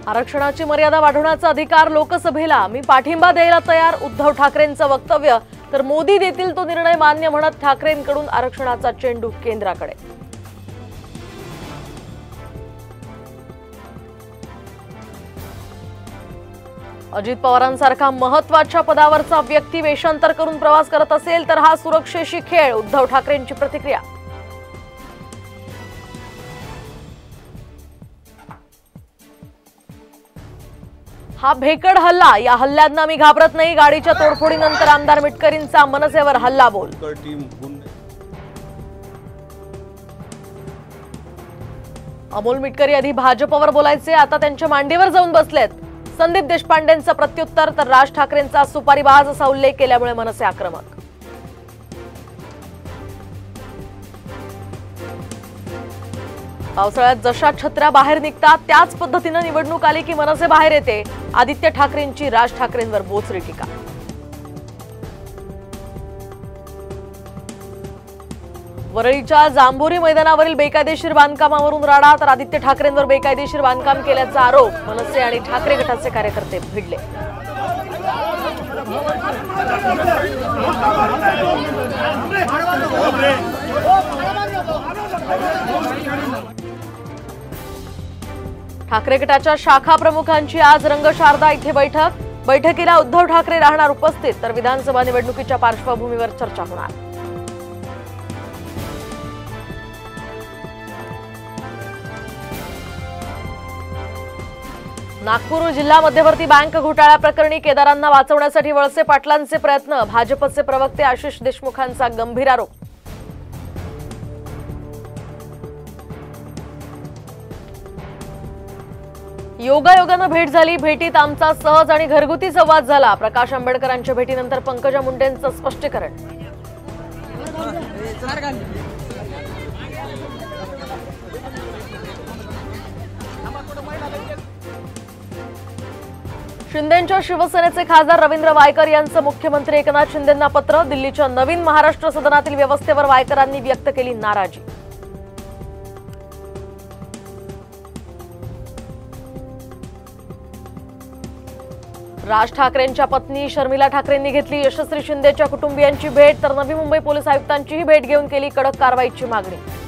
आरक्षणाची मर्यादा वाढवण्याचा अधिकार लोकसभेला, मी पाठिंबा द्यायला तयार, उद्धव ठाकरेंचं वक्तव्य. तर मोदी देतील तो निर्णय मान्य म्हणत ठाकरेंकडून आरक्षणाचा चेंडू केंद्राकडे. अजित पवारांसारखा महत्त्वाच्या पदावरचा व्यक्ती वेषांतर करून प्रवास करत असेल तर हा सुरक्षेशी खेळ, उद्धव ठाकरेंची प्रतिक्रिया. हा भेकड हल्ला, या हल्ल्यांना मी घाबरत नाही, गाडीच्या तोडफोडीनंतर आमदार मिटकरींचा मनसेवर हल्ला बोल. अमोल मिटकरी आधी भाजपवर बोलायचे, आता त्यांच्या मांडीवर जाऊन बसलेत. संदीप देशपांडेंचं प्रत्युत्तर, तर राज ठाकरेंचा सुपारीबाज असा उल्लेख केल्यामुळे मनसे आक्रमक. पावसाळ्यात जशा छत्र्या बाहेर निघतात त्याच पद्धतीने निवडणूक आली की मनसे बाहेर येते. आदित्य ठाकरेंची राज ठाकरेंवर बोचरी टीका. वरळीच्या जांभोरी मैदानावरील बेकायदेशीर बांधकामावरून राडा, तर आदित्य ठाकरेंवर बेकायदेशीर बांधकाम केल्याचा आरोप. मनसे आणि ठाकरे गटाचे कार्यकर्ते भिडले. ठाकरे गटाच्या शाखा प्रमुखांची आज रंगशारदा इथे बैठक. बैठकीला उद्धव ठाकरे राहणार उपस्थित, तर विधानसभा निवडणुकीच्या पार्श्वभूमीवर चर्चा होणार. नागपूर जिल्हा मध्यवर्ती बँक घोटाळा प्रकरणी केदारांना वाचवण्यासाठी वळसे पाटलांचे प्रयत्न, भाजपचे प्रवक्ते आशिष देशमुखांचा गंभीर आरोप. योगायोगानं भेट झाली, भेटीत आमचा सहज आणि घरगुती संवाद झाला. प्रकाश आंबेडकरांच्या भेटीनंतर पंकजा मुंडेंचं स्पष्टीकरण. शिंदेंच्या शिवसेनेचे खासदार रवींद्र वायकर यांचं मुख्यमंत्री एकनाथ शिंदेंना पत्र. दिल्लीच्या नवीन महाराष्ट्र सदनातील व्यवस्थेवर वायकरांनी व्यक्त केली नाराजी. राज ठाकरेंच्या पत्नी शर्मिला ठाकरेंनी घेतली यशस्वी शिंदेच्या कुटुंबियांची भेट, तर नवी मुंबई पोलीस आयुक्तांचीही भेट घेऊन केली कडक कारवाईची मागणी.